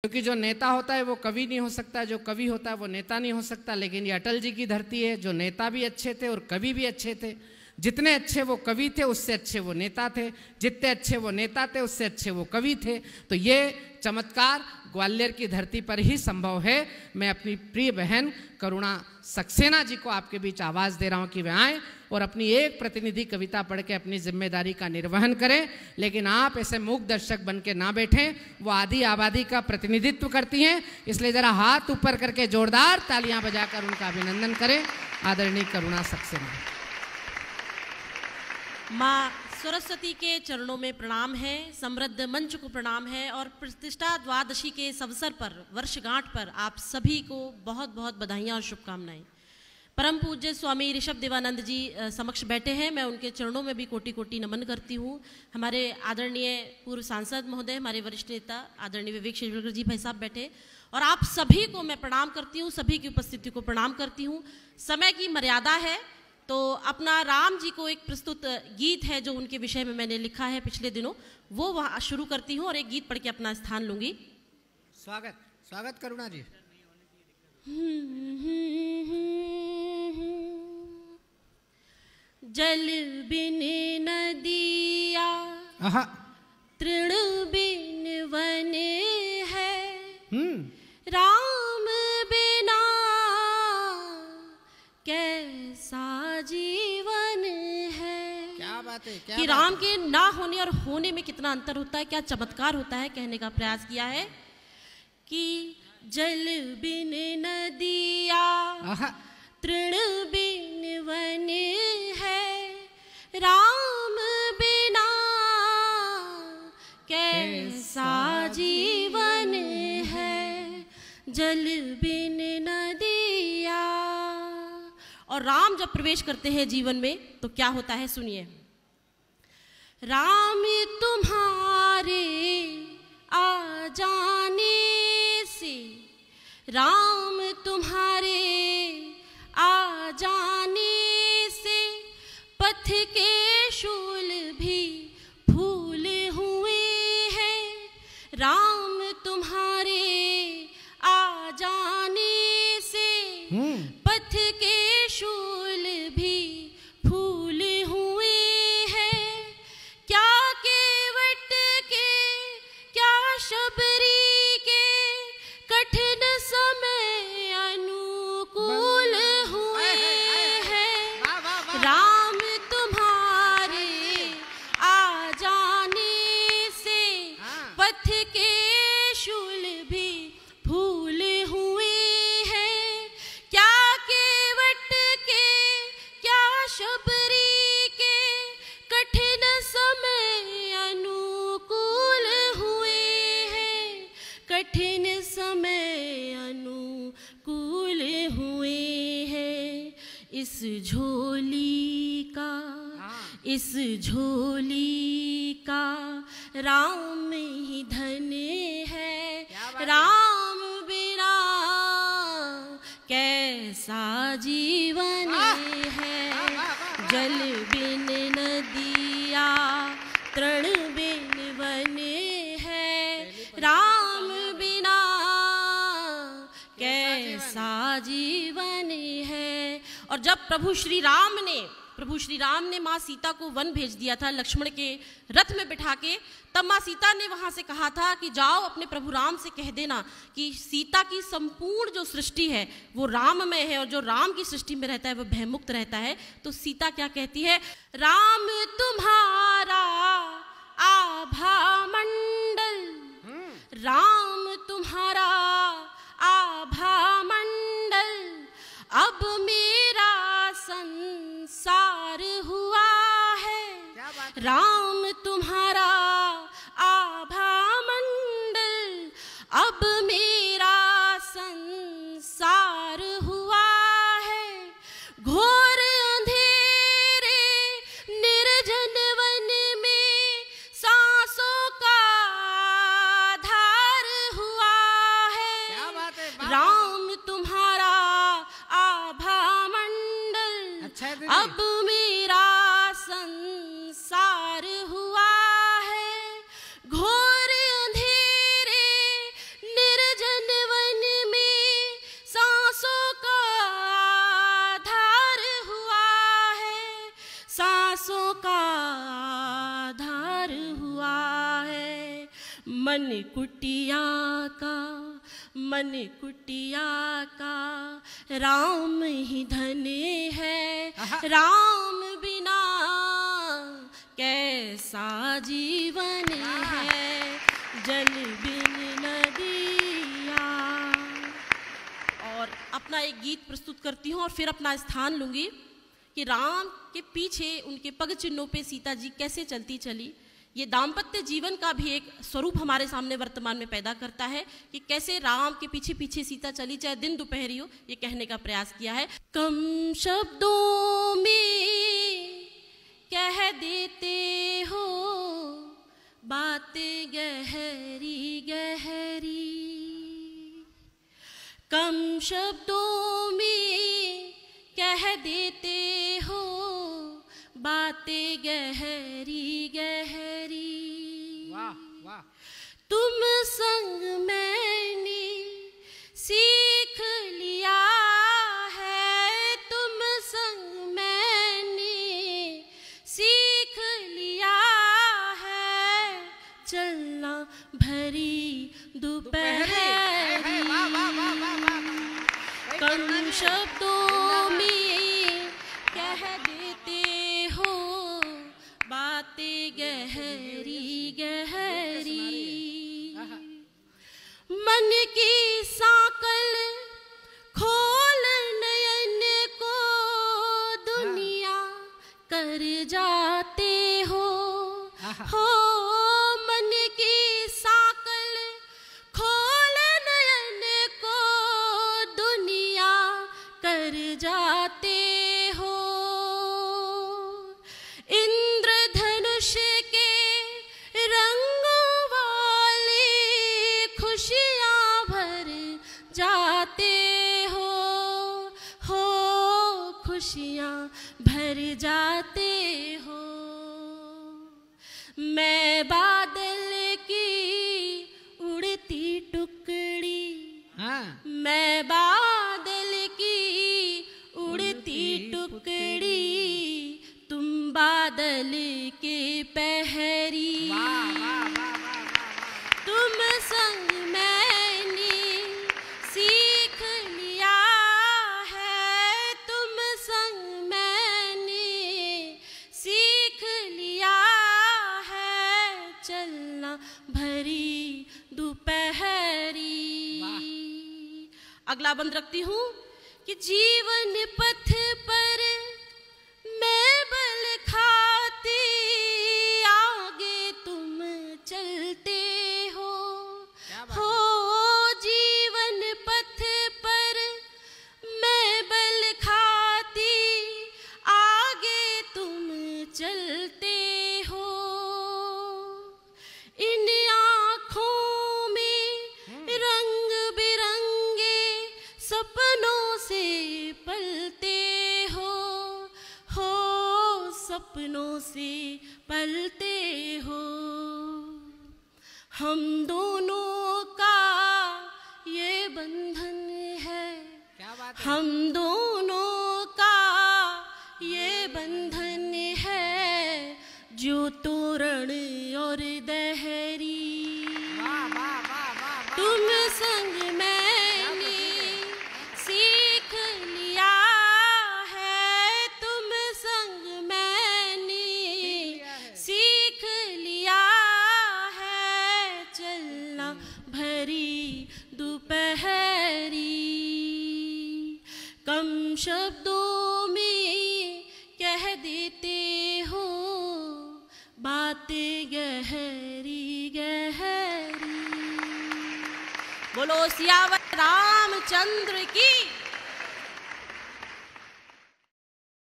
क्योंकि जो नेता होता है वो कवि नहीं हो सकता, जो कवि होता है वो नेता नहीं हो सकता। लेकिन ये अटल जी की धरती है, जो नेता भी अच्छे थे और कवि भी अच्छे थे। जितने अच्छे वो कवि थे उससे अच्छे वो नेता थे, जितने अच्छे वो नेता थे उससे अच्छे वो कवि थे। तो ये चमत्कार ग्वालियर की धरती पर ही संभव है। मैं अपनी प्रिय बहन करुणा सक्सेना जी को आपके बीच आवाज़ दे रहा हूँ कि वे आएँ और अपनी एक प्रतिनिधि कविता पढ़ के अपनी जिम्मेदारी का निर्वहन करें। लेकिन आप ऐसे मूक दर्शक बन के ना बैठें, वो आधी आबादी का प्रतिनिधित्व करती हैं। इसलिए ज़रा हाथ ऊपर करके जोरदार तालियां बजाकर उनका अभिनंदन करें। आदरणीय करुणा सक्सेना। माँ सरस्वती के चरणों में प्रणाम है, समृद्ध मंच को प्रणाम है और प्रतिष्ठा द्वादशी के इस अवसर पर, वर्षगांठ पर आप सभी को बहुत बहुत बधाइयाँ और शुभकामनाएं। परम पूज्य स्वामी ऋषभ देवानंद जी समक्ष बैठे हैं, मैं उनके चरणों में भी कोटि कोटि नमन करती हूँ। हमारे आदरणीय पूर्व सांसद महोदय, हमारे वरिष्ठ नेता आदरणीय विवेक शेजवलकर जी भाई साहब बैठे, और आप सभी को मैं प्रणाम करती हूँ, सभी की उपस्थिति को प्रणाम करती हूँ। समय की मर्यादा है तो अपना राम जी को एक प्रस्तुत गीत है जो उनके विषय में मैंने लिखा है पिछले दिनों, वो वहाँ शुरू करती हूँ और एक गीत पढ़ के अपना स्थान लूंगी। स्वागत स्वागत करुणा जी। जल बिन नदिया तृण बिन वन है, राम बिना कैसा जीवन है। क्या बात है, क्या कि बात राम है। के ना होने और होने में कितना अंतर होता है, क्या चमत्कार होता है, कहने का प्रयास किया है कि जल बिन नदिया तृण बिन वन है, राम बिना कैसा जीवन है। जल बिन नदिया। और राम जब प्रवेश करते हैं जीवन में तो क्या होता है, सुनिए। राम तुम्हारे आ जाने से, राम तुम्हारे आ जाने से, पथ के शूल भी फूल हुए हैं। राम तुम्हारे आ जाने से, पथ के शूल भी फूल हुए हैं। क्या केवट के, क्या शबरी के, कठिन समय अनुकूल हुए हैं। राम तुम्हारे आ जाने से, पथ के शूल भी फूल हुए हैं। क्या केवट के, क्या शबरी के, कठिन समय अनुकूल हुए हैं। कठिन समय अनुकूल हुए हैं। इस झोली का, इस झोली का राम ही धन है। राम बिना कैसा जीवन है। जल बिन नदिया तृण बिन वन है, राम बिना कैसा जीवन है। और जब प्रभु श्री राम ने माँ सीता को वन भेज दिया था लक्ष्मण के रथ में बिठा के, तब माँ सीता ने वहां से कहा था कि जाओ अपने प्रभु राम से कह देना कि सीता की संपूर्ण जो सृष्टि है वो राममय है, और जो राम की सृष्टि में रहता है वो भयमुक्त रहता है। तो सीता क्या कहती है, राम तुम्हारा आभा मंडल, राम तुम्हारा आभा मंडल, अब मेरा संसार हुआ है। राम तुम्हारा आभा मंडल, अब मेरा संसार हुआ है। घोर अंधेरे निर्जन वन में सांसों का मन कुटिया का राम ही धन है, राम बिना कैसा जीवन है, जल बिन नदिया। और अपना एक गीत प्रस्तुत करती हूँ और फिर अपना स्थान लूंगी कि राम के पीछे उनके पग चिन्हों पे सीता जी कैसे चलती चली। ये दाम्पत्य जीवन का भी एक स्वरूप हमारे सामने वर्तमान में पैदा करता है कि कैसे राम के पीछे पीछे सीता चली, चाहे दिन दोपहरी हो, ये कहने का प्रयास किया है। कम शब्दों में कह देते हो बातें गहरी गहरी, कम शब्दों में कह देते हो बातें गहरी गहरी। वाह वाह। तुम संग मैंने सीख लिया है, तुम संग मैंने सीख लिया है, चलना भरी दोपहरी। कम शब्दों में कह देते हो बातें गहरी गहरी, मन की सांकल खोल नयन को दुनिया कर जाते हो, मन की सांकल खोल नयन को दुनिया कर जाते हो। इंद्रधनुष के रंगों वाली खुशियाँ भर जाते हो, खुशियाँ भर जाते हो। मैं बादल की उड़ती टुकड़ी, मैं बादल की उड़ती टुकड़ी, तुम बादल के पहरी। तुम संग मैंने सीख लिया है, तुम संग मैंने सीख लिया है, चलना भरी दोपहरी। अगला बंद रखती हूँ कि जीवन पथ पर मैं बल खाती, आगे तुम चलते हो, जीवन पथ पर मैं बल खाती, आगे तुम चलते हो। इन आँखों में रंग बिरंगे सपनों से पलते हो, सपनों से पलते हो। हम दोनों का ये बंधन है, क्या बात है? हम दोनों का ये बंधन है, जो तोरण और दहरी। तुम संग मैंने सीख लिया है, तुम संग मैंने सीख लिया है, चलना भरी दोपहरी। कम शब्दों में कह देते हो बातें गहरी गहरी। बोलो सियावर रामचंद्र की।